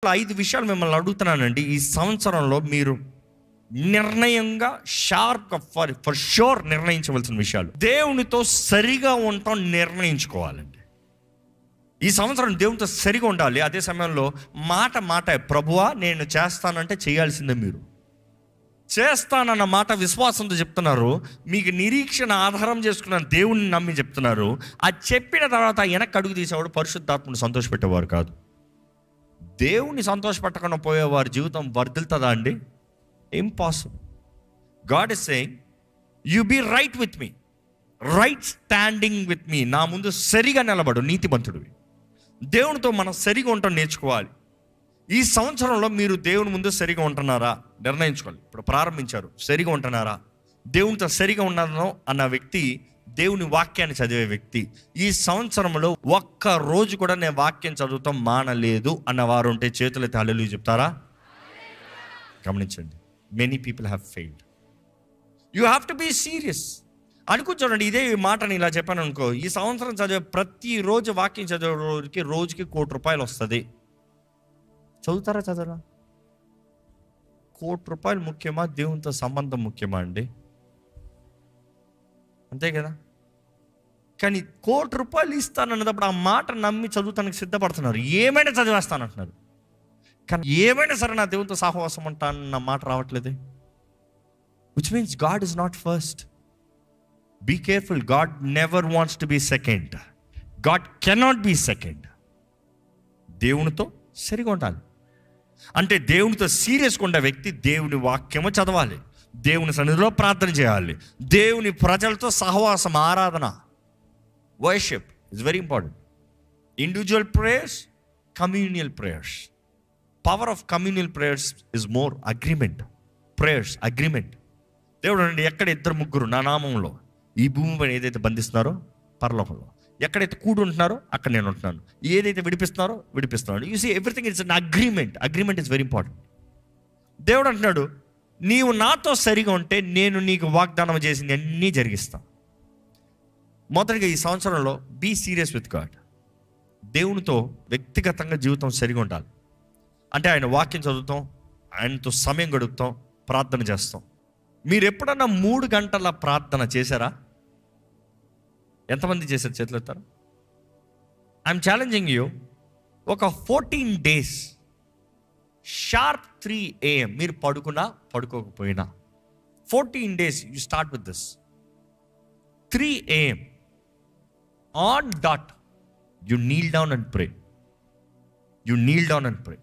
5 విషయాలు మిమ్మల్ని అడుగుతున్నానండి. ఈ సంవత్సరంలో మీరు నిర్ణయంగా షార్ప్గా ఫర్ షూర్ నిర్ణయించవలసిన విషయాలు. దేవునితో సరిగా ఉండటం నిర్ణయించుకోవాలండి. ఈ సంవత్సరం దేవునితో సరిగా ఉండాలి. అదే సమయంలో మాట ప్రభువా నేను చేస్తానంటే చేయాల్సిందే. మీరు చేస్తానన్న మాట విశ్వాసంతో చెప్తున్నారు. మీకు నిరీక్షణ ఆధారం చేసుకున్న దేవుణ్ణి నమ్మి చెప్తున్నారు. అది చెప్పిన తర్వాత వెనక్కి అడుగు తీసేవాడు పరిశుద్ధాత్మను సంతోషపెట్టేవారు కాదు. దేవుని సంతోషపెట్టకుండా పోయేవారి జీవితం వర్ధిల్తుందా అండి? Impossible. God is saying you be right with me, right standing with me. నా ముందు సరిగా నిలబడు, నీతిమంతుడివి. దేవునితో మనం సరిగా ఉండటం నేర్చుకోవాలి. ఈ సంవత్సరంలో మీరు దేవుని ముందు సరిగా ఉంటున్నారా నిర్ణయించుకోవాలి. ఇప్పుడు ప్రారంభించారు, సరిగా ఉంటున్నారా? దేవునితో సరిగా ఉన్నాను అన్న వ్యక్తి దేవుని వాక్యాన్ని చదివే వ్యక్తి. ఈ సంవత్సరంలో ఒక్క రోజు కూడా నేను వాక్యం చదువుతాం మానలేదు అన్నవారు ఉంటే చేతులైతే హల్లెలూయా చెప్తారా? గమనించండి, many people have failed. You have to be serious. అనుకుంటానండి, ఇదే మాటని ఇలా చెప్పాను అనుకో, ఈ సంవత్సరం చదివే ప్రతిరోజు వాక్యం చదివే రోజుకి ₹1,00,00,000 వస్తుంది. చదువుతారా చదవరా? ₹1,00,00,000 ముఖ్యమా, దేవునితో సంబంధం ముఖ్యమా అండి? అంతే కదా. కానీ ₹1,00,00,000 ఇస్తానన్నప్పుడు ఆ మాట నమ్మి చదువుతానికి సిద్ధపడుతున్నారు. ఏమైనా చదివేస్తానంటున్నారు. కానీ ఏమైనా సరే నా దేవునితో సహవాసం ఉంటానన్న మాట రావట్లేదే. Which means God is not first. Be careful. God never wants to be second. God cannot be second. దేవునితో సరిగా ఉండాలి అంటే దేవునితో సీరియస్గా ఉండే వ్యక్తి దేవుని వాక్యము చదవాలి, దేవుని సన్నిధిలో ప్రార్థన చేయాలి, దేవుని ప్రజలతో సహవాసం, ఆరాధన, worship is very important. Individual prayers, communal prayers. Power of communal prayers is more. Agreement prayers, agreement. దేవుడు అండి, ఎక్కడ 2-3 నా నామంలో ఈ భూమి పైన ఏదైతే బంధిస్తున్నారో పరలోకంలో, ఎక్కడైతే కూడి ఉంటున్నారో అక్కడ నేను ఉంటున్నాను, ఏదైతే విడిపిస్తున్నారో విడిపిస్తున్నాడు. You see everything it's an agreement. Agreement is very important. దేవుడు అంటున్నాడు, నీవు నాతో సరిగా ఉంటే నేను నీకు వాగ్దానం చేసింది అన్నీ జరిగిస్తాను. మొదటిగా ఈ సంవత్సరంలో బీ సీరియస్ విత్ గాడ్. దేవునితో వ్యక్తిగతంగా జీవితం సరిగా ఉండాలి. అంటే ఆయన వాక్యం చదువుతాం, ఆయనతో సమయం గడుపుతాం, ప్రార్థన చేస్తాం. మీరు ఎప్పుడన్నా 3 గంటల ప్రార్థన చేశారా? ఎంతమంది చేశారు? చేతులు ఎత్తారు. I'm challenging you. ఒక 14 days షార్ప్ 3 AM మీరు పడుకున్నా పడుకోకపోయినా 14 days you start with this. 3 AM on dot you Neel down and pray. You Neel down and pray.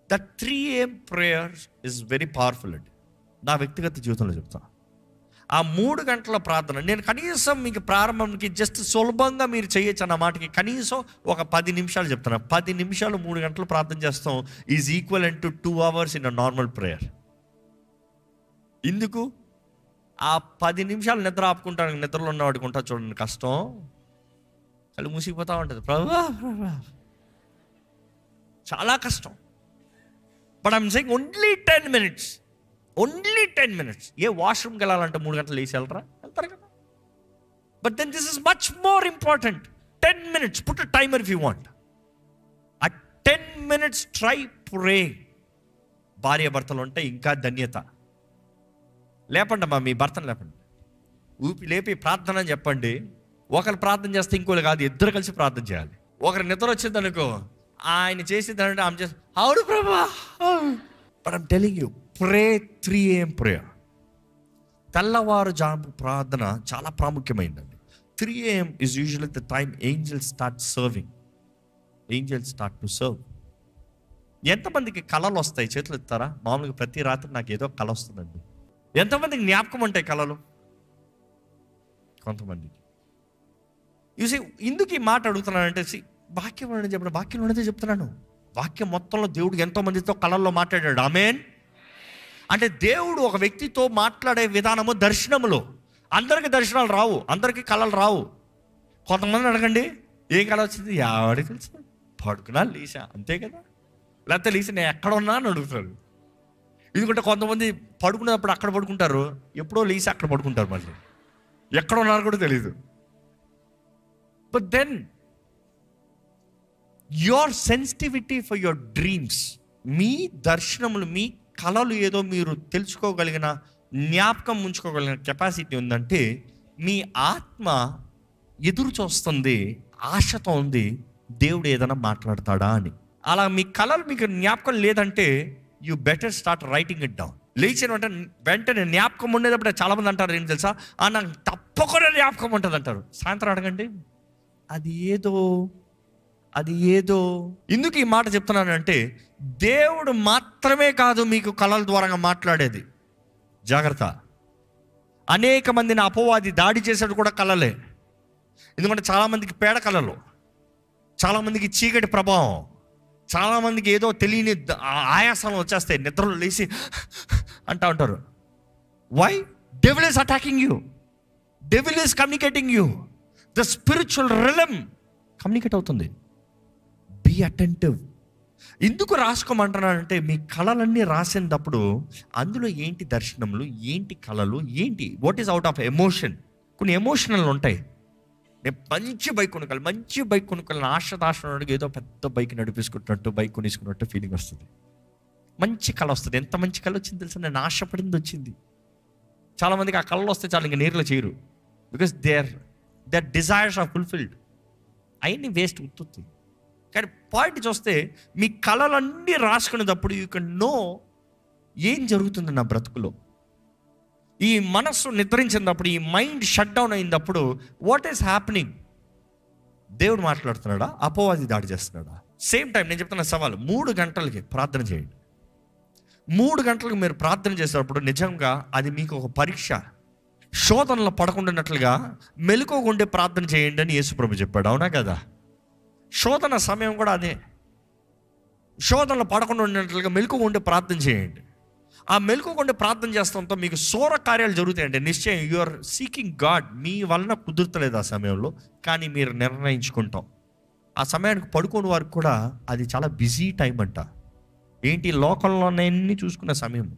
That 3 AM prayer is very powerful అండి. నా వ్యక్తిగత జీవితంలో చెప్తాను. ఆ 3 గంటల ప్రార్థన నేను కనీసం మీకు ప్రారంభంకి జస్ట్ సులభంగా మీరు చేయొచ్చు అన్న మాటకి కనీసం ఒక 10 నిమిషాలు చెప్తాను. 10 నిమిషాలు 3 గంటలు ప్రార్థన చేస్తాం is equal to 2 hours in a normal prayer. ఎందుకు? ఆ 10 నిమిషాలు నిద్ర ఆపుకుంటాను. నిద్రలో ఉన్నవాడికి ఉంటా చూడండి కష్టం, కళ్ళు మూసిపోతూ ఉంటుంది. చాలా కష్టం. But I'm saying only 10 minutes. Only 10 minutes. ఏ వాష్రూమ్కి వెళ్ళాలంటే 3 గంటలు లేచి వెళ్తారు కదా. But then this is much more important. 10 minutes. Put a timer if you want. ఆ 10 minutes ట్రై ప్రే. భార్య భర్తలు ఉంటే ఇంకా ధన్యత. లేపండి అమ్మా, మీ భర్తను లేపండి, ఊపి లేపి ప్రార్థన అని చెప్పండి. ఒకరు ప్రార్థన చేస్తే ఇంకోళ్ళు కాదు, 2 కలిసి ప్రార్థన చేయాలి. ఒకరు నిద్ర వచ్చింది అనుకో, ఆయన చేసేదానంటే ఆమె చేసి అవును ప్రభా. But I'm telling you, pray 3 AM prayer. తెల్లవారుజాము ప్రార్థన చాలా ప్రాముఖ్యమైందండి. 3 AM is usually the time angels start serving. Angels start to serve. ఎంతమందికి కళలు వస్తాయి? చేతులు ఎత్తారా? మామూలుగా ప్రతి రాత్రి నాకు ఏదో కళ వస్తుందండి. ఎంతమందికి జ్ఞాపకం ఉంటాయి కళలు? కొంతమందికి. చూసి ఎందుకు ఈ మాట అడుగుతున్నానంటే, వాక్యం ఉండని చెప్పిన వాక్యం ఉన్నదే చెప్తున్నాను. వాక్యం మొత్తంలో దేవుడు ఎంతో మందితో కళల్లో మాట్లాడాడు. ఆమేన్. అంటే దేవుడు ఒక వ్యక్తితో మాట్లాడే విధానము దర్శనములో. అందరికీ దర్శనాలు రావు, అందరికీ కళలు రావు. కొంతమంది అడగండి, ఏం కళ వచ్చింది? ఎవరికి తెలుసు? పడుకున్నా లేచా, అంతే కదా. లేకపోతే లేచి నేను ఎక్కడ ఉన్నా అని అడుగుతారు. ఎందుకంటే కొంతమంది పడుకునేటప్పుడు అక్కడ పడుకుంటారు, ఎప్పుడో లేచి అక్కడ పడుకుంటారు, మళ్ళీ ఎక్కడ ఉన్నారు కూడా తెలీదు. But then your sensitivity for your dreams, మీ దర్శనములు, మీ కళలు ఏదో మీరు తెలుసుకోగలిగిన, జ్ఞాపకం ఉంచుకోగలిగిన కెపాసిటీ ఉందంటే మీ ఆత్మ ఎదురు చూస్తుంది, ఆశతో ఉంది దేవుడు ఏదైనా మాట్లాడతాడా అని. అలా మీ కళలు మీకు జ్ఞాపకం లేదంటే you better start writing it down. లేచిన వెంటనే జ్ఞాపకం ఉండేటప్పుడు చాలామంది అంటారు ఏం తెలుసా, నాకు తప్పకుండా జ్ఞాపకం ఉంటుంది అంటారు. సాయంత్రం అడగండి, అది ఏదో. ఎందుకు ఈ మాట చెప్తున్నానంటే దేవుడు మాత్రమే కాదు మీకు కళల ద్వారా మాట్లాడేది. జాగ్రత్త. అనేక మందిని అపవాది దాడి చేసేది కూడా కళలే. ఎందుకంటే చాలామందికి పేడ కళలు, చాలామందికి చీకటి ప్రభావం, చాలామందికి ఏదో తెలియని ఆయాసం వచ్చేస్తాయి, నిద్రలో లేచి అంటూ ఉంటారు. Why? Devil is attacking you, devil is communicating you, the spiritual realm communicate అవుతుంది. Be attentive. ఎందుకు రాసుకోమంటున్నానంటే మీ కళలన్నీ రాసేటప్పుడు అందులో ఏంటి దర్శనములు, ఏంటి కళలు, ఏంటి what is out of emotion. కొన్ని ఎమోషనల్ ఉంటాయి. నేను మంచి బైక్ కొనుక్కోవాలి ఆశదాశనానికి ఏదో పెద్ద బైక్ నడిపించుకుంటున్నట్టు, బైక్ కొనేసుకున్నట్టు ఫీలింగ్ వస్తుంది. మంచి కళ వస్తుంది. ఎంత మంచి కళ వచ్చింది తెలుసా, నేను ఆశపడింది వచ్చింది. చాలామందికి ఆ కళలు వస్తే చాలా ఇంకా నేర్లో చేయరు, because their desires are fulfilled. అవన్నీ వేస్ట్ ఉత్తుత్తి. కానీ పాయింట్ చూస్తే మీ కళలన్నీ రాసుకునేటప్పుడు యూ కెన్ నో ఏం జరుగుతుంది నా బ్రతుకులో. ఈ మనస్సు నిద్రించినప్పుడు, ఈ మైండ్ షట్ డౌన్ అయినప్పుడు వాట్ ఈస్ హ్యాపెనింగ్? దేవుడు మాట్లాడుతున్నాడా, అపవాది దాడి చేస్తున్నాడా? సేమ్ టైం నేను చెప్తున్న సవాలు, 3 గంటలకి ప్రార్థన చేయండి. 3 గంటలకు మీరు ప్రార్థన చేసేటప్పుడు నిజంగా అది మీకు ఒక పరీక్ష. శోధనలో పడకుండానట్లుగా మెలకువగా ప్రార్థన చేయండి అని యేసుప్రభు చెప్పాడు. అవునా కదా? శోధన సమయం కూడా అదే. శోధనలో పడకుండా ఉన్నట్లుగా మెలకువగా ఉండే ప్రార్థన చేయండి. ఆ మెలకువగా ప్రార్థన చేస్తాంతో మీకు సూర కార్యాలు జరుగుతాయండి. నిశ్చయం యు ఆర్ సీకింగ్ గాడ్. మీ వలన కుదురుతలేదు ఆ సమయంలో, కానీ మీరు నిర్ణయించుకుంటాం. ఆ సమయానికి పడుకోని వారికి కూడా అది చాలా బిజీ టైం అంట. ఏంటి, లోకంలోనే చూసుకున్న సమయం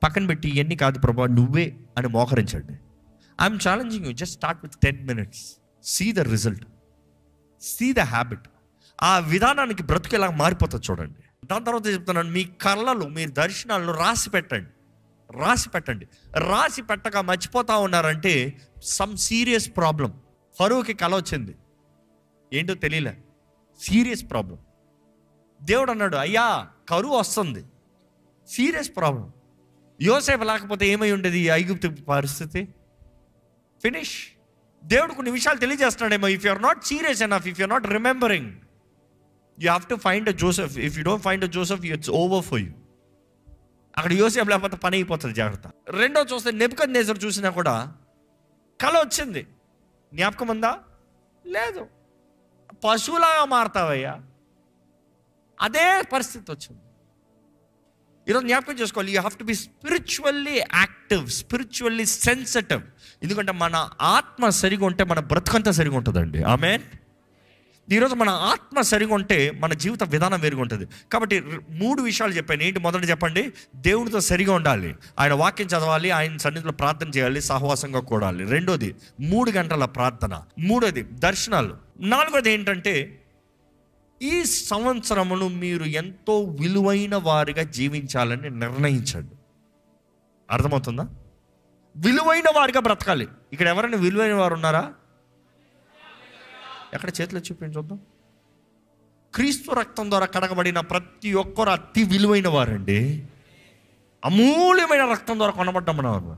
పక్కన పెట్టి ఇవన్నీ కాదు ప్రభా నువ్వే అని మోకరించండి. I'm challenging you, just start with 10 minutes, see the result, see the habit. ఆ విధానానికి బ్రతుకు ఎలా మారిపోతుంది చూడండి. దాని తర్వాత చెప్తున్నాను, మీ కళ్ళలు, మీ దర్శనాలను రాసి పెట్టండి. రాసి పెట్టక మర్చిపోతా ఉన్నారంటే సమ్ సీరియస్ ప్రాబ్లం. ఫరోకి కళ వచ్చింది, ఏంటో తెలియలే, సీరియస్ ప్రాబ్లం. దేవుడు అన్నాడు, అయ్యా కరువు వస్తుంది, సీరియస్ ప్రాబ్లం. యోసేపు లేకపోతే ఏమై ఉండేది ఈ ఐగుప్తు పరిస్థితి? ఫినిష్. దేవుడు కొన్ని విషయాలు తెలియజేస్తున్నాడేమో. If you are not serious enough, if you are not remembering, you have to find a Joseph. If you don't find a Joseph, it's over for you. అక్కడ యోసేపు లేకపోతే పని అయిపోతుంది. జాగ్రత్త. రెండో చూస్తే నెబుకద్నెజర్ చూసినా కూడా కళ వచ్చింది, జ్ఞాపకం ఉందా? లేదు. పశువులాగా మారతావయ్యా, అదే పరిస్థితి వచ్చింది. ఈరోజు జ్ఞాపకం చేసుకోవాలి, you have to be spiritually active, spiritually sensitive. ఎందుకంటే మన ఆత్మ సరిగా ఉంటే మన బ్రతుకంతా సరిగా ఉంటుందండి. ఆమేన్. ఈరోజు మన ఆత్మ సరిగా ఉంటే మన జీవిత విధానం వేరుగా ఉంటుంది. కాబట్టి 3 విషయాలు చెప్పాను. ఏంటి? మొదటి చెప్పండి, దేవునితో సరిగా ఉండాలి, ఆయన వాక్యం చదవాలి, ఆయన సన్నిధిలో ప్రార్థన చేయాలి, సహవాసంగా కూడాలి. రెండోది 3 గంటల ప్రార్థన. మూడోది దర్శనాలు. నాలుగోది ఏంటంటే ఈ సంవత్సరమును మీరు ఎంతో విలువైన వారిగా జీవించాలని నిర్ణయించండి. అర్థమవుతుందా? విలువైన వారిగా బ్రతకాలి. ఇక్కడ ఎవరైనా విలువైన వారు ఉన్నారా? ఎక్కడ చేతిలో చూపించొద్దాం. క్రీస్తు రక్తం ద్వారా కడగబడిన ప్రతి ఒక్కరు అతి విలువైన వారండి. అమూల్యమైన రక్తం ద్వారా కొనబడ్డమన్నారు.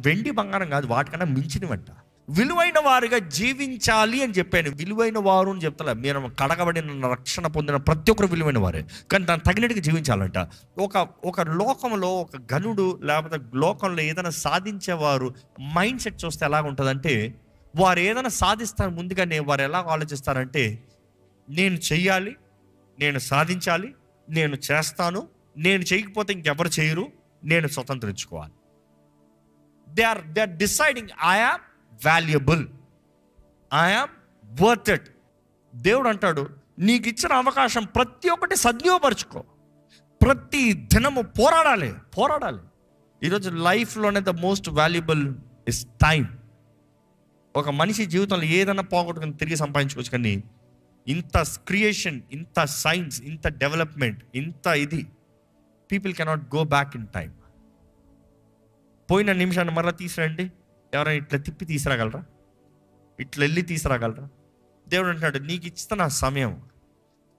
వెండి బంగారం కాదు, వాటికన్నా మించినవంట. విలువైన వారిగా జీవించాలి అని చెప్పాను. విలువైన వారు అని చెప్తా. మీరు కడగబడిన రక్షణ పొందిన ప్రతి ఒక్కరు విలువైన వారే, కానీ దాన్ని తగినట్టుగా జీవించాలంట. ఒక లోకంలో ఒక గనుడు లేకపోతే లోకంలో ఏదైనా సాధించేవారు మైండ్ సెట్ చూస్తే ఎలాగ ఉంటుందంటే, వారు ఏదైనా సాధిస్తారు ముందుగానే వారు ఎలా ఆలోచిస్తారంటే, నేను చెయ్యాలి, నేను సాధించాలి, నేను చేస్తాను, నేను చేయకపోతే ఇంకెవరు చేయరు, నేను స్వతంత్రించుకోవాలి. They are deciding I am valuable, I am worth it. దేవుడు అంటాడు, నీకు ఇచ్చిన అవకాశం ప్రతి ఒక్కటి సద్వినియోగపరుచుకో. ప్రతి దినము పోరాడాలి. ఈరోజు లైఫ్లోనే the most valuable is time. ఒక మనిషి జీవితంలో ఏదైనా పోగొట్టుకుని తిరిగి సంపాదించుకోవచ్చు, కానీ ఇంత క్రియేషన్, ఇంత సైన్స్, ఇంత డెవలప్మెంట్, ఇంత ఇది, people cannot go back in time. పోయిన నిమిషాన్ని మరలా తీసుకురండి, ఎవరైనా ఇట్లా తిప్పి తీసుకురాగలరా? ఇట్లా వెళ్ళి తీసుకురాగలరా? దేవుడు అంటున్నాడు, నీకు ఇస్తున్న సమయం.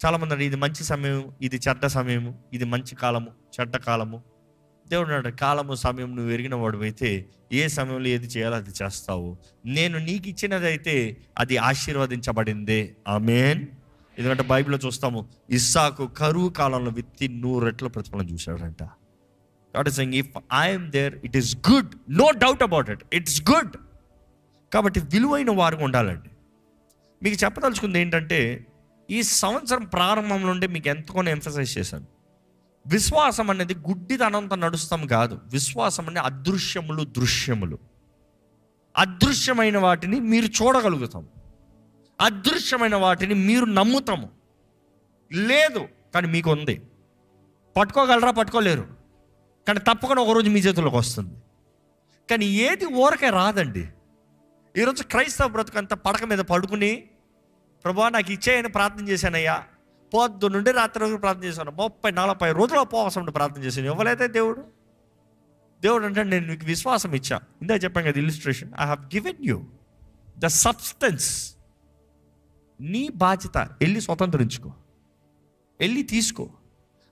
చాలామంది అంటారు, ఇది మంచి సమయం, ఇది చెడ్డ సమయము, ఇది మంచి కాలము, చెడ్డ కాలము. దేవుడు అంటాడు, కాలము సమయం నువ్వు ఎరిగిన వాడు అయితే ఏ సమయంలో ఏది చేయాలో అది చేస్తావు. నేను నీకు ఇచ్చినదైతే అది ఆశీర్వదించబడిందే. ఆమేన్. ఎందుకంటే బైబిల్లో చూస్తాము, ఇస్సాకు కరువు కాలంలో విత్తి 100 రెట్ల ప్రతిఫలం చూశాడంట. God is saying, if I am there, it is good. No doubt about it. It's good. కాబట్టి విలువైన వారుగా ఉండాలండి. మీకు చెప్పదలుచుకుంది ఏంటంటే, ఈ సంవత్సరం ప్రారంభం నుండి మీకు ఎంతగానో ఎంఫసైజ్ చేశాను. విశ్వాసం అనేది గుడ్డితనంతో నడుస్తాం కాదు. విశ్వాసం అనే అదృశ్యములు, దృశ్యములు. అదృశ్యమైన వాటిని మీరు చూడగలుగుతాం, అదృశ్యమైన వాటిని మీరు నమ్ముతాము. లేదు కానీ మీకు ఉంది. పట్టుకోగలరా? పట్టుకోలేరు. కానీ తప్పకుండా ఒకరోజు మీ చేతుల్లోకి వస్తుంది. కానీ ఏది ఊరకే రాదండి. ఈరోజు క్రైస్తవ బ్రతుకంతా పడక మీద పడుకుని, ప్రభువా నాకు ఇచ్చేయని ప్రార్థన చేశానయ్యా, పొద్దు నుండి రాత్రి వరకు ప్రార్థన చేశాను, 30-40 రోజులు ఉపవాసం ఉండి ప్రార్థన చేశాను, ఇవ్వలేదే దేవుడు. దేవుడు అంటే, నేను మీకు విశ్వాసం ఇచ్చా. ఇందా చెప్పాను కదా illustration, I have given you the substance. నీ బాధ్యత వెళ్ళి స్వతంత్రించుకో, వెళ్ళి తీసుకో.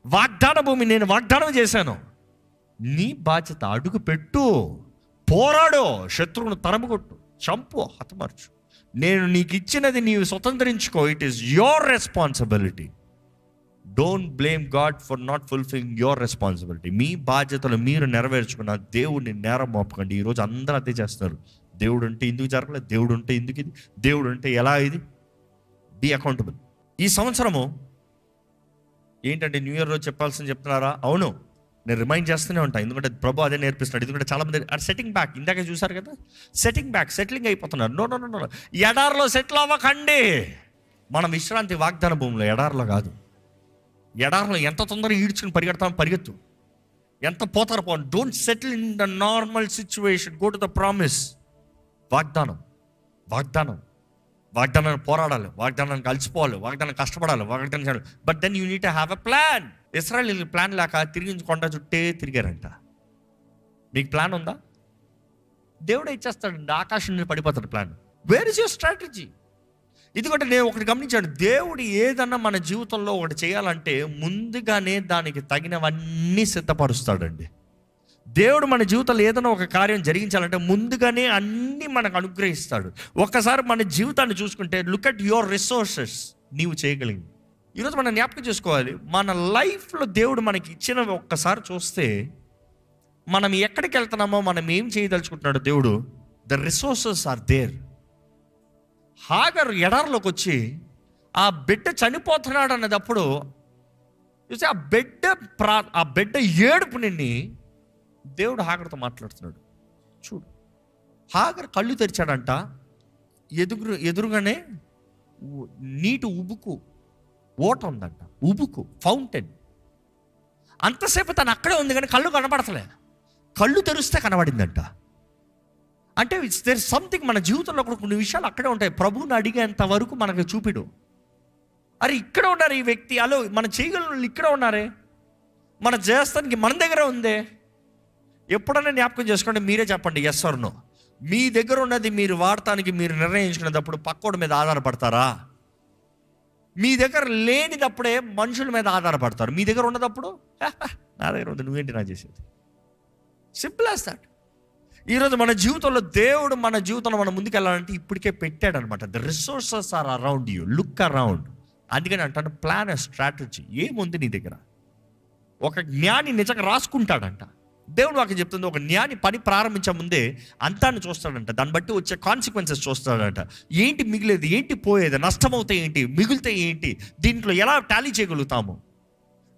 వాగ్దాన భూమి నేను వాగ్దానం చేశాను, నీ బాధ్యత అడుగు పెట్టు, పోరాడు, శత్రువును తరముకొట్టు, చంపు, హతమార్చు. నేను నీకు ఇచ్చినది నీవు స్వతంత్రించుకో. It is your responsibility. Don't blame God for not fulfilling your responsibility. మీ బాధ్యతలు మీరు నెరవేర్చుకున్న దేవుడిని నేరం మోపకండి. ఈరోజు అందరూ అదే చేస్తున్నారు. దేవుడు అంటే ఎందుకు జరగలేదు, దేవుడు అంటే ఎందుకు ఇది, దేవుడు అంటే ఎలా ఇది. Be accountable. ఈ సంవత్సరము ఏంటంటే న్యూ ఇయర్ రోజు చెప్పాల్సింది చెప్తున్నారా? అవును, నేను రిమైండ్ చేస్తూనే ఉంటాను. ఎందుకంటే ప్రభు అదే నేర్పిస్తున్నాడు. ఎందుకంటే చాలామంది సెట్టింగ్ బ్యాక్, ఇందాక చూసారు కదా, సెట్టింగ్ బ్యాక్, సెటిలింగ్ అయిపోతున్నారు. నో నో నో, ఎడారిలో సెటిల్ అవ్వకండి. మనం విశ్రాంతి వాగ్దాన భూమిలో, ఎడారిలో కాదు. ఎడారిలో ఎంత తొందరగా ఈడ్చుకుని పరిగెడతాం, పరిగెత్తు. ఎంత పోతారు పో. Don't settle in the normal situation, go to the promise. వాగ్దానం, వాగ్దానం, వాగ్దానాన్ని పోరాడాలి, వాగ్దానాన్ని కలిసిపోవాలి, వాగ్దానం కష్టపడాలి, వాగ్దానం చేయాలి. But then you need to have a plan. ఇశ్రాయేలు ప్లాన్ లేక తిరిగి కొండ చుట్టే తిరిగారంట. మీకు ప్లాన్ ఉందా? దేవుడే ఇచ్చేస్తాడండి, ఆకాశం నుండి పడిపోతాడు plan. Where is your strategy? ఎందుకంటే నేను ఒకటి గమనించాను, దేవుడు ఏదన్నా మన జీవితంలో ఒకటి చేయాలంటే ముందుగానే దానికి తగినవన్నీ సిద్ధపరుస్తాడండి. దేవుడు మన జీవితంలో ఏదైనా ఒక కార్యం జరిగించాలంటే ముందుగానే అన్నీ మనకు అనుగ్రహిస్తాడు. ఒక్కసారి మన జీవితాన్ని చూసుకుంటే, లుక్ అట్ యువర్ రిసోర్సెస్, నీవు చేయగలిగింది. ఈరోజు మనం జ్ఞాపకం చేసుకోవాలి, మన లైఫ్లో దేవుడు మనకి ఇచ్చినవి ఒక్కసారి చూస్తే మనం ఎక్కడికి వెళ్తున్నామో, మనం ఏం చేయదలుచుకుంటున్నాడో దేవుడు, ద రిసోర్సెస్ ఆర్ దేర్. హాగరు ఎడారిలోకి వచ్చి ఆ బిడ్డ చనిపోతున్నాడు అన్నదప్పుడు చూసి ఆ బిడ్డ ఏడుపు నిండి దేవుడు హాగర్తో మాట్లాడుతున్నాడు. చూడు, హాగర్ కళ్ళు తెరిచాడంట, ఎదురుగానే నీటి ఉబుకు ఓట ఉందంట, ఉబుకు ఫౌంటైన్. అంతసేపు తను అక్కడే ఉంది కానీ కళ్ళు కనబడతలే, కళ్ళు తెరిస్తే కనబడిందంట. అంటే దేర్ సంథింగ్ మన జీవితంలో కూడా కొన్ని విషయాలు అక్కడే ఉంటాయి. ప్రభువుని అడిగేంత వరకు మనకు చూపిడు. అరే ఇక్కడ ఉన్నారు ఈ వ్యక్తి, అలో మనం చేయగల ఇక్కడ ఉన్నారే, మనం చేస్తానికి మన దగ్గర ఉందే. ఎప్పుడైనా జ్ఞాపకం చేసుకోండి, మీరే చెప్పండి ఎస్ ఆర్ నో. మీ దగ్గర ఉన్నది మీరు వాడటానికి మీరు నిర్ణయించుకునేటప్పుడు పక్కోడి మీద ఆధారపడతారా? మీ దగ్గర లేనిదప్పుడే మనుషుల మీద ఆధారపడతారు. మీ దగ్గర ఉన్నదప్పుడు నా దగ్గర ఉంది, నువ్వేంటి నా చేసేది. Simple as that. ఈరోజు మన జీవితంలో దేవుడు మన జీవితంలో మనం ముందుకు వెళ్ళాలంటే ఇప్పటికే పెట్టాడు అనమాట. The resources are around you, look around. అందుకని అంటాను, ప్లాన్ ఎ స్ట్రాటజీ. ఏముంది నీ దగ్గర? ఒక జ్ఞాని నిజంగా రాసుకుంటాడంట. దేవుడు వాకి చెప్తుంది, ఒక జ్ఞాని పని ప్రారంభించే ముందే అంతాన్ని చూస్తాడంట, దాన్ని బట్టి వచ్చే కాన్సిక్వెన్సెస్ చూస్తాడంట. ఏంటి మిగిలేది, ఏంటి పోయేది, నష్టమవుతాయి ఏంటి, మిగిలితే ఏంటి, దీంట్లో ఎలా టాలీ చేయగలుగుతాము.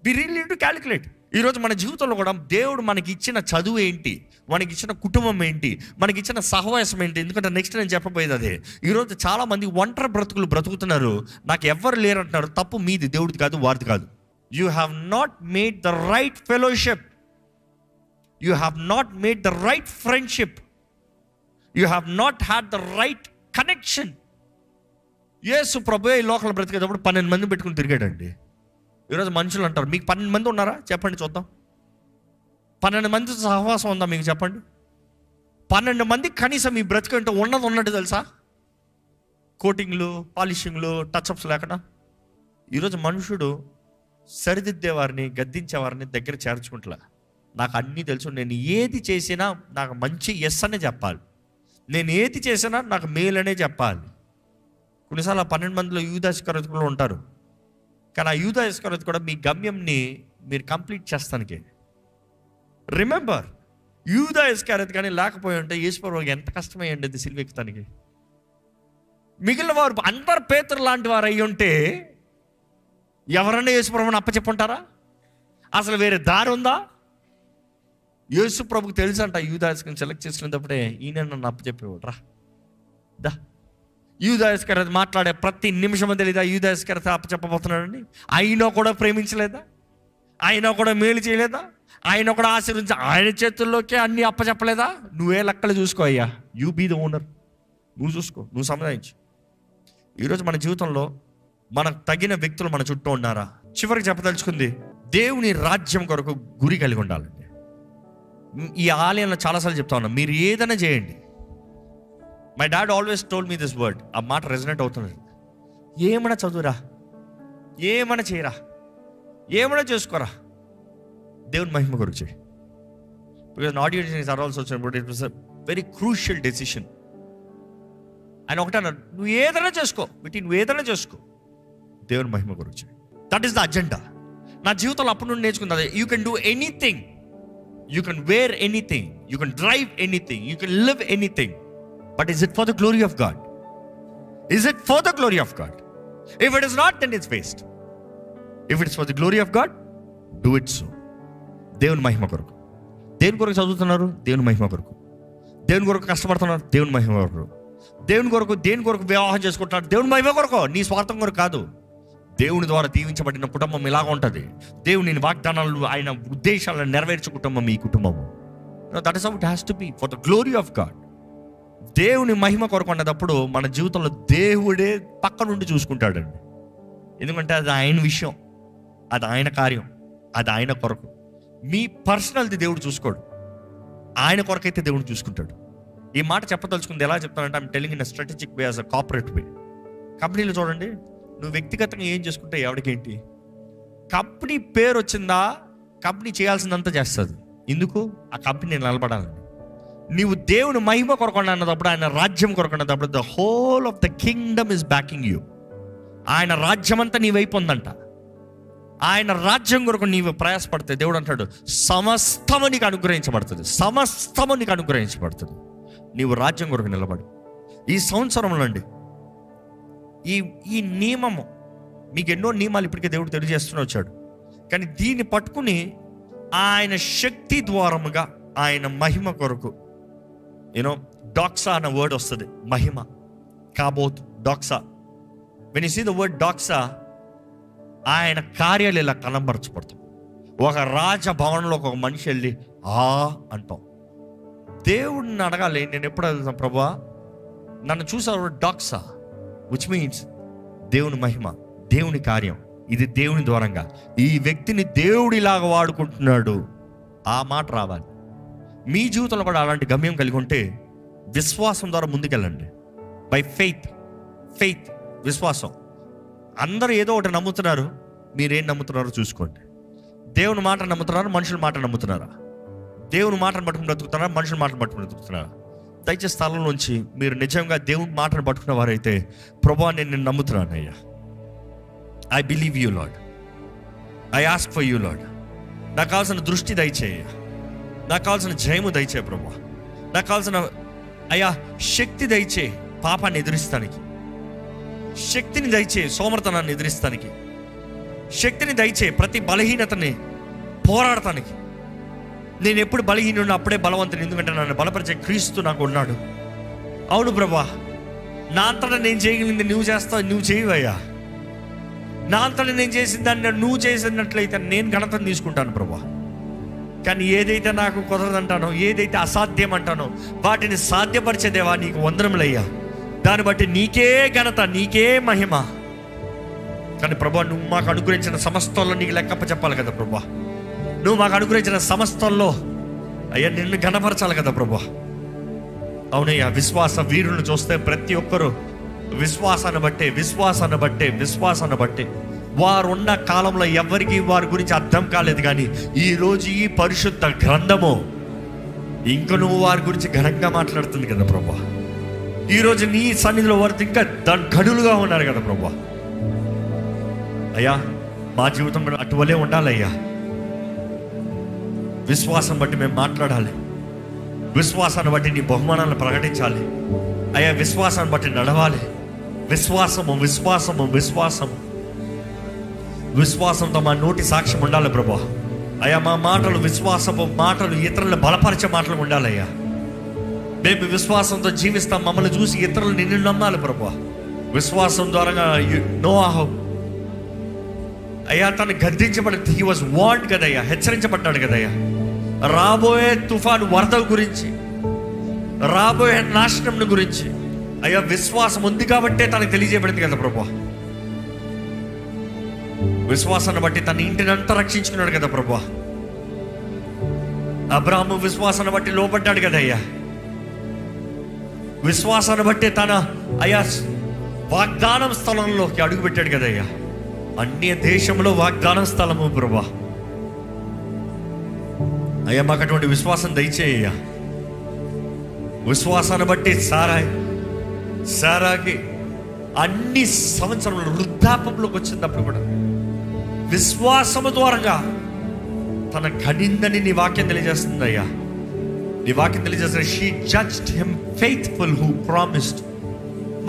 We really need to calculate. ఈరోజు మన జీవితంలో కూడా దేవుడు మనకి ఇచ్చిన చదువు ఏంటి, మనకి ఇచ్చిన కుటుంబం ఏంటి, మనకి ఇచ్చిన సహవాసం ఏంటి. ఎందుకంటే నెక్స్ట్ నేను చెప్పబోయేది అదే. ఈరోజు చాలామంది ఒంటరి బ్రతుకులు బ్రతుకుతున్నారు, నాకు ఎవ్వరు లేరు అంటున్నారు. తప్పు మీది, దేవుడిది కాదు, వారిది కాదు. You have not made the right fellowship. You have not made the right friendship. You have not had the right connection. యేసు ప్రభువే ఈ లోకంలో బ్రతికేటప్పుడు 12 మంది పెట్టుకుని తిరిగాడండి. ఈరోజు మనుషులు అంటారు, మీకు 12 మంది ఉన్నారా చెప్పండి చూద్దాం. 12 మంది సహవాసం ఉందా మీకు చెప్పండి? 12 మంది కనీసం మీ బ్రతికంటే ఉన్నట్టు తెలుసా? కోటింగ్లు, పాలిషింగ్లు, టచ్అప్స్ లేకుండా. ఈరోజు మనుషుడు సరిదిద్దేవారిని, గద్దించేవారిని దగ్గర చేర్చుకుంటా. నాకు అన్నీ తెలుసు, నేను ఏది చేసినా నాకు మంచి ఎస్ అనే చెప్పాలి, నేను ఏది చేసినా నాకు మేలనే చెప్పాలి. కొన్నిసార్లు ఆ 12 మందిలో యూదా ఇస్కరియోతు కూడా ఉంటారు. కానీ ఆ యూదా ఇస్కరియోతు కూడా మీ గమ్యంని మీరు కంప్లీట్ చేస్తానికి. రిమెంబర్, యూదా ఇస్కరియోతు కానీ లేకపోయి ఉంటే యేసుప్రభువుకి ఎంత కష్టమయ్యండి అది సిలువ ఎక్కుతానికి. మిగిలిన వారు అందరు పేతురు లాంటి వారు అయ్యి ఉంటే ఎవరన్నా యేసుప్రభుని అప్పచెప్పుంటారా? అసలు వేరే దారి ఉందా? యేసుప్రభుకి తెలుసు అంట, యూదా ఇస్కరియోతుని సెలెక్ట్ చేసుకునేటప్పుడే ఈయన నన్ను అప్పచెప్పేవాడు రా దా. యూదా ఇస్కరియోతు మాట్లాడే ప్రతి నిమిషం తెలియదా యూదా ఇస్కరియోతు అప్పచెప్పబోతున్నాడని? అయినా కూడా ప్రేమించలేదా? అయినా కూడా మేలు చేయలేదా? ఆయన కూడా ఆశీర్వించి ఆయన చేతుల్లోకి అన్ని అప్పచెప్పలేదా? నువ్వే లెక్కలు చూసుకో అయ్యా, యూ బీ ద ఓనర్, నువ్వు చూసుకో, నువ్వు సంపాదించు. ఈరోజు మన జీవితంలో మనకు తగిన వ్యక్తులు మన చుట్టూ ఉన్నారా? చివరికి చెప్పదలుచుకుంది, దేవుని రాజ్యం కొరకు గురి కలిగి ఉండాలండి. ఈ ఆలయంలో చాలాసార్లు చెప్తా ఉన్నా, మీరు ఏదైనా చేయండి. My dad always told me this word. ఆ మాట రెజనేట్ అవుతుంది. ఏమైనా చదువురా, ఏమైనా చేయరా, ఏమైనా చేసుకోరా, దేవుని మహిమ కొరకు చేయి. Because not use are also it was a very crucial decision. ఆయన ఒకటే అన్నాడు, నువ్వు ఏదైనా చేసుకో, నువ్వు ఏదైనా చేసుకో, దేవుని మహిమ కొరకు చేయి. That is the agenda. నా జీవితంలో అప్పటి నుండి నేర్చుకున్నది, you can do anything, you can wear anything, you can drive anything, you can live anything, but is it for the glory of God? Is it for the glory of God? If it is not, then it's waste. If it's for the glory of God, do it so. దేవుని మహిమ కొరకు. దేవుని కొరకు చదువుతున్నారు, దేవుని మహిమ కొరకు. దేవుని కొరకు కష్టపడుతున్నారు, దేవుని మహిమ కొరకు. దేవుని కొరకు వివాహం చేసుకుంటున్నారు, దేవుని మహిమ కొరకు, నీ స్వార్థం కొరకు కాదు. దేవుని ద్వారా దీవించబడిన కుటుంబం ఇలాగ ఉంటుంది. దేవుని వాగ్దానాలు, ఆయన ఉద్దేశాలను నెరవేర్చే కుటుంబం ఈ కుటుంబము. That is how it has to be, for the glory of God. దేవుని మహిమ కొరకు అన్నప్పుడు మన జీవితంలో దేవుడే పక్క నుండి చూసుకుంటాడండి. ఎందుకంటే అది ఆయన విషయం, అది ఆయన కార్యం, అది ఆయన కొరకు. మీ పర్సనల్ది దేవుడు చూసుకోడు, ఆయన కొరకైతే దేవుడు చూసుకుంటాడు. ఈ మాట చెప్పదలుచుకుంది ఎలా చెప్తానంటే, I'm telling in a strategic way, as a corporate way. కంపెనీలో చూడండి, నువ్వు వ్యక్తిగతంగా ఏం చేసుకుంటే ఎవరికేంటి? కంపెనీ పేరు వచ్చిందా, కంపెనీ చేయాల్సిందంతా చేస్తుంది. ఎందుకు? ఆ కంపెనీ నిలబడాలని. నీవు దేవుని మహిమ కొరకుండా అన్నప్పుడు, ఆయన రాజ్యం కొరకున్నప్పుడు, the whole of the kingdom is backing you. ఆయన రాజ్యం అంతా నీ వైపు ఉందంట. ఆయన రాజ్యం కొరకు నీవు ప్రయాసపడితే దేవుడు అంటాడు, సమస్తము నీకు అనుగ్రహించబడుతుంది, సమస్తము నీకు అనుగ్రహించబడుతుంది. నీవు రాజ్యం కొరకు నిలబడు. ఈ సంవత్సరంలో అండి, ఈ నియమము, మీకు ఎన్నో నియమాలు ఇప్పటికే దేవుడు తెలియజేస్తూనే వచ్చాడు. కానీ దీన్ని పట్టుకుని ఆయన శక్తి ద్వారముగా ఆయన మహిమ కొరకు, యూనో డాక్సా అన్న వర్డ్ వస్తుంది, మహిమ, కాబోత్, doxa. When you see the word doxa, ఆయన కార్యాలు ఇలా కనబరచబడతాం. ఒక రాజభవనంలో ఒక మనిషి వెళ్ళి అంటాం. దేవుడిని అడగాలి, నేను ఎప్పుడు అడుగుతాను, ప్రభువా నన్ను చూసావు డాక్సా, విచ్ మీన్స్ దేవుని మహిమ, దేవుని కార్యం, ఇది దేవుని ద్వారంగా ఈ వ్యక్తిని దేవుడిలాగా వాడుకుంటున్నాడు. ఆ మాట రావాలి. మీ జీవితంలో కూడా అలాంటి గమ్యం కలిగి ఉంటే విశ్వాసం ద్వారా ముందుకెళ్ళండి. బై ఫెయిత్, విశ్వాసం. అందరూ ఏదో ఒకటి నమ్ముతున్నారు, మీరేం నమ్ముతున్నారో చూసుకోండి. దేవుని మాట నమ్ముతున్నారా, మనుషుల మాట నమ్ముతున్నారా? దేవుని మాటను పట్టుకుని బ్రతుకుతున్నారా, మనుషుల మాటను పట్టుకుని బ్రతుకుతున్నారా? దయచేసి స్థలంలోంచి మీరు నిజంగా దేవుని మాటను పట్టుకున్న వారైతే, ప్రభువా నేను నిన్ను నమ్ముతున్నాను అయ్యా, I believe you lord, I ask for you lord. నాకు కావాల్సిన దృష్టి దయచేయ, నాకు కావాల్సిన జయము దయచే ప్రభువా, నాకు కావాల్సిన అయ్యా శక్తి దయచే పాపాన్ని ఎదిరిస్తానికి, శక్తిని దయచే సోమర్తనాన్ని ఎదిరిస్తానికి, శక్తిని దయచే ప్రతి బలహీనతని పోరాడటానికి. నేను ఎప్పుడు బలహీనుడు అప్పుడే బలవంతుని, ఎందుకంటే నన్ను బలపరిచే క్రీస్తు నాకు ఉన్నాడు. అవును ప్రభా, నా అంతటా నేను చేయగలిగింది నువ్వు చేస్తావు, నువ్వు చేయవయ్యా. నా అంతటా నేను చేసిన దాన్ని నువ్వు చేసినట్లయితే నేను ఘనతను తీసుకుంటాను ప్రభా. కానీ ఏదైతే నాకు కుదరదంటానో, ఏదైతే అసాధ్యం అంటానో, వాటిని సాధ్యపరిచేదేవా నీకు వందనములయ్యా. దాన్ని బట్టి నీకే ఘనత, నీకే మహిమ. కానీ ప్రభా, నువ్వు మాకు అనుగ్రహించిన సమస్తంలో నీకు లెక్కప్ప చెప్పాలి కదా ప్రభా. నువ్వు మాకు అనుగ్రహించిన సమస్తంలో అయ్యా నిన్ను ఘనపరచాలి కదా ప్రభా. అవునయ్యా, విశ్వాస వీరులను చూస్తే ప్రతి ఒక్కరూ విశ్వాసాన్ని బట్టే వారు ఉన్న కాలంలో ఎవరికి వారి గురించి అర్థం కాలేదు. కానీ ఈరోజు ఈ పరిశుద్ధ గ్రంథము ఇంకా నువ్వు వారి గురించి ఘనంగా మాట్లాడుతుంది కదా ప్రభా. ఈరోజు నీ సన్నిధిలో వారు ఇంకా గడులుగా ఉన్నారు కదా ప్రభా. అయ్యా, మా జీవితం అటువలే ఉండాలయ్యా. విశ్వాసం బట్టి మేము మాట్లాడాలి, విశ్వాసాన్ని బట్టి నీ బహుమానాలను ప్రకటించాలి అయ్యా. విశ్వాసాన్ని బట్టి నడవాలి. విశ్వాసంతో మా నోటి సాక్ష్యం ఉండాలి ప్రభా. అయ్యా, మా మాటలు విశ్వాసపు మాటలు, ఇతరులను బలపరిచే మాటలు ఉండాలయ్యా. మేము విశ్వాసంతో జీవిస్తాం. మమ్మల్ని చూసి ఇతరులు నిన్ను నమ్మాలి ప్రభా. విశ్వాసం ద్వారా నోవాహు అయ్యా తను గద్దించబడి, హీ వాజ్ వార్న్డ్ కదయ్యా, హెచ్చరించబడ్డాడు కదయ్యా. రాబోయే తుఫాను వరద గురించి, రాబోయే నాశనం గురించి అయ్యా విశ్వాసం ఉంది కాబట్టే తనకు తెలియజేయబడింది కదా ప్రభా. విశ్వాసాన్ని బట్టి తన ఇంటిని అంతా రక్షించుకున్నాడు కదా ప్రభా. అబ్రాహాము విశ్వాసాన్ని బట్టి లోపడ్డాడు కదయ్యా. విశ్వాసాన్ని బట్టి తన అయ్యా వాగ్దానం స్థలంలోకి అడుగుపెట్టాడు కదయ్యా. అన్య దేశంలో వాగ్దానం స్థలము ప్రభా. అయ్యా, మాకు అటువంటి విశ్వాసం దయచేయ్యా. విశ్వాసాన్ని బట్టి సారాకి అన్ని సంవత్సరంలో వృద్ధాపంలోకి వచ్చినప్పుడు కూడా విశ్వాసము ద్వారా తన కనిందని నీ వాక్యం తెలియజేస్తుంది అయ్యా. నీ వాక్యం తెలియజేస్తుంది, she judged him faithful who promised.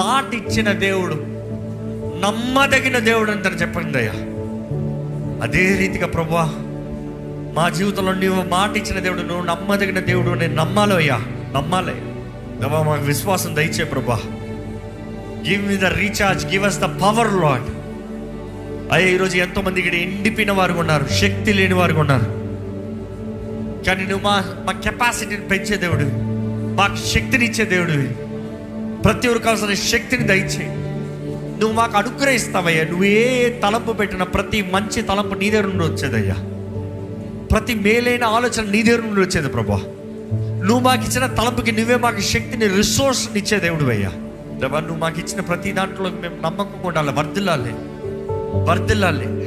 మాట ఇచ్చిన దేవుడు, నమ్మదగిన దేవుడు అని తను చెప్పింది అయ్యా. అదే రీతిగా ప్రభా, మా జీవితంలో నువ్వు మాట ఇచ్చిన దేవుడు, నువ్వు నమ్మదగిన దేవుడు, నేను నమ్మాలి అయ్యా, నమ్మాలి. మాకు విశ్వాసం దయచే ప్రభా. Give me the recharge, give us the power Lord. అయ్యా, ఈరోజు ఎంతో మంది ఇక్కడ ఎండిపోయిన వారు ఉన్నారు, శక్తి లేని వారు ఉన్నారు. కానీ నువ్వు మా కెపాసిటీని పెంచే దేవుడు, మాకు శక్తిని ఇచ్చే దేవుడు. ప్రతి ఒక్కరికి కావాల్సిన శక్తిని దయచేయి. నువ్వు మాకు అనుగ్రహిస్తావయ్యా. నువ్వు ఏ తలంపు పెట్టినా ప్రతి మంచి తలంపు నీ దగ్గర నుండి వచ్చేదయ్యా. ప్రతి మేలైన ఆలోచన నీ దగ్గర నుండి వచ్చేది ప్రభా. నువ్వు మాకు ఇచ్చిన తలంపుకి నువ్వే మాకు శక్తిని, రిసోర్స్ని ఇచ్చే దేవుడు అయ్యా. నువ్వు మాకు ఇచ్చిన ప్రతి దాంట్లో మేము నమ్మకం ఉండాలి, వర్ధిల్లాలి.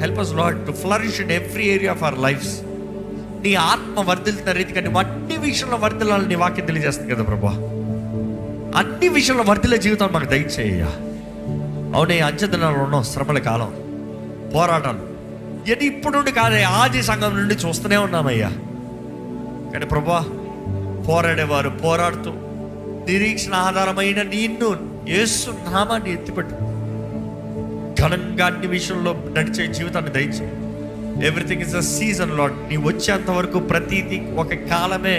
Help us Lord to flourish in every area of our lives. నీ ఆత్మ వర్ధిల్తున్న రీతిగా నువ్వు అన్ని విషయంలో వర్ధిల్లాలని నీ వాక్యం తెలియజేస్తుంది కదా ప్రభా. అన్ని విషయంలో వర్ధిల్లే జీవితాలు మాకు దయచేయ్యా. అవునే, అంచెదినాలు ఉన్నాం, శ్రమల కాలం, పోరాటాలు ఇది ఇప్పుడు నుండి కాదే, ఆది సంఘం నుండి చూస్తూనే ఉన్నామయ్యా. కానీ ప్రభా, పోరాడేవారు పోరాడుతూ నిరీక్షణ ఆధారమైన నిన్ను యేసు నామాన్ని ఎత్తిపెట్టు ఘనంగా అన్ని విషయంలో నడిచే జీవితాన్ని దయచే. Everything is a season lord. నీ వచ్చేంత వరకు ప్రతిదీ ఒక కాలమే.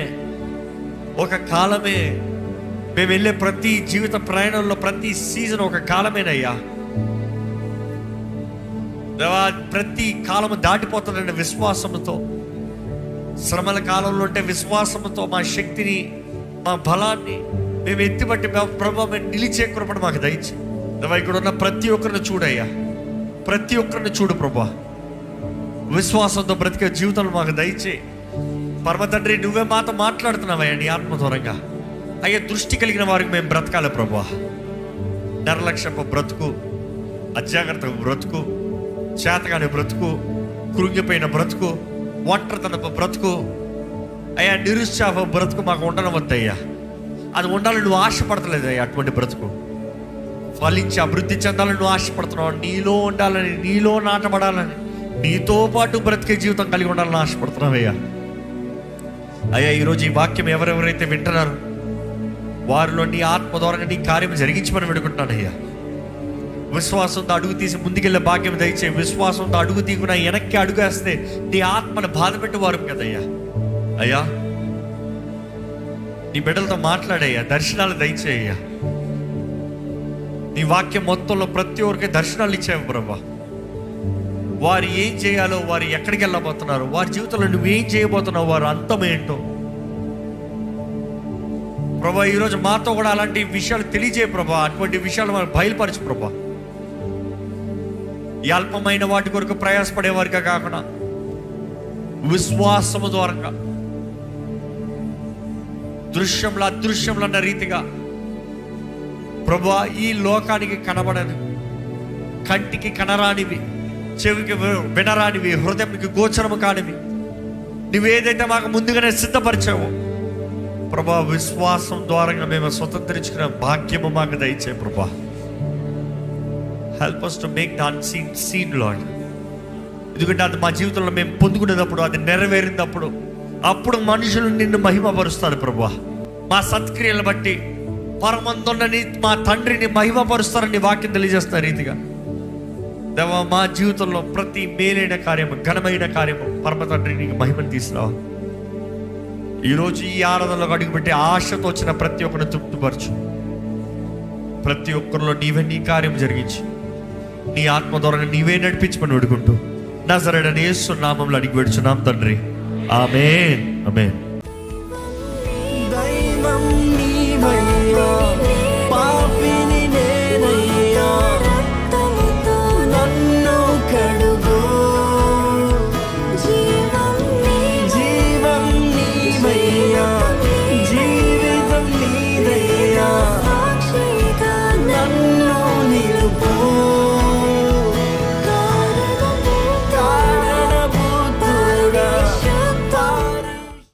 మేము వెళ్ళే ప్రతి జీవిత ప్రయాణంలో ప్రతి సీజన్ ఒక కాలమేనయ్యా. ప్రతి కాలము దాటిపోతుందంటే విశ్వాసముతో, శ్రమల కాలంలో అంటే విశ్వాసముతో మా శక్తిని, మా బలాన్ని మేము ఎత్తిబట్టి ప్రభావ మేము నిలిచే కృపను మాకు దయచి. ఇక్కడ ఉన్న ప్రతి ఒక్కరిని చూడయ్యా, ప్రతి ఒక్కరిని చూడు ప్రభా. విశ్వాసంతో బ్రతికే జీవితంలో మాకు దయచే. పరమ తండ్రి, నువ్వే మాతో మాట్లాడుతున్నావయ్యా నీ ఆత్మదూరంగా. అయ్యా, దృష్టి కలిగిన వారికి మేము బ్రతకాలి ప్రభా. నిర్లక్ష్యపు బ్రతుకు, అజాగ్రత్త బ్రతుకు, చేతగానే బ్రతుకు, కృంగిపోయిన బ్రతుకు, ఒంటరితనపు బ్రతుకు అయ్యా, నిరుత్సాహ బ్రతుకు మాకు ఉండనవద్దయ్యా. అది ఉండాలని నువ్వు ఆశపడతలేదు అయ్యా. అటువంటి బ్రతుకు ఫలించి అభివృద్ధి చెందాలని నువ్వు ఆశపడుతున్నావు. నీలో ఉండాలని, నీలో నాటబడాలని, నీతో పాటు బ్రతికే జీవితం కలిగి ఉండాలని ఆశపడుతున్నావయ్యా. అయ్యా, ఈరోజు ఈ వాక్యం ఎవరెవరైతే వింటున్నారో వారిలో నీ ఆత్మ ద్వారా నీ కార్యం జరిగించమని వేడుకుంటున్నానయ్యా. విశ్వాసంతో అడుగు తీసి ముందుకెళ్ళే భాగ్యం దయచే. విశ్వాసంతో అడుగు తీగున వెనక్కి అడుగేస్తే నీ ఆత్మను బాధ పెట్టేవారు కదయ్యా. అయ్యా, నీ బిడ్డలతో మాట్లాడయ్యా, దర్శనాలు దయచేయ్యా. నీ వాక్యం మొత్తంలో ప్రతి ఒక్కరికి దర్శనాలు ఇచ్చావు ప్రభా. వారు ఏం చేయాలో, వారు ఎక్కడికి వెళ్ళబోతున్నారు, వారి జీవితంలో నువ్వేం చేయబోతున్నావు, వారు అంతమేంటో ప్రభా ఈరోజు మాతో కూడా అలాంటి విషయాలు తెలియజేయ ప్రభా. అటువంటి విషయాలు మనకు బయలుపరచు ప్రభా. ఈ అల్పమైన వాటి కొరకు ప్రయాసపడేవారిగా కాకుండా విశ్వాసము ద్వారా దృశ్యంలో అదృశ్యంలో అన్న రీతిగా ప్రభా ఈ లోకానికి కనబడని, కంటికి కనరానివి, చెవికి వినరానివి, హృదయంకి గోచరము కానివి నువ్వేదైతే మాకు ముందుగానే సిద్ధపరిచావో ప్రభా, విశ్వాసం ద్వారా మేము స్వతంత్రించుకునే భాగ్యము మాకు దయచే ప్రభా. Help us to make the unseen seen, Lord. ఎందుకంటే అది మా జీవితంలో మేము పొందుకునేటప్పుడు, అది నెరవేరినప్పుడు అప్పుడు మనుషులు నిన్ను మహిమపరుస్తారు ప్రభా. మా సత్క్రియలను బట్టి పరమందున్నని మా తండ్రిని మహిమపరుస్తారని వాక్యం తెలియజేస్తున్న రీతిగా దేవా, మా జీవితంలో ప్రతి మేలైన కార్యము, ఘనమైన కార్యము పరమ తండ్రి నీకు మహిమను తీసుకురావా. ఈరోజు ఈ ఆరాధనలో అడుగుపెట్టి ఆశతో వచ్చిన ప్రతి ఒక్కరిని తృప్తిపరచు. ప్రతి ఒక్కరిలో నీవే నీ కార్యం జరిగించి నీ ఆత్మ ద్వారా నీవే నడిపించమని వేడుకుంటూ నజరేయుడైన యేసు నామములో అడిగి వేడుచున్నాం తండ్రి. ఆమేన్, ఆమేన్. దైవం నీవయ్యా.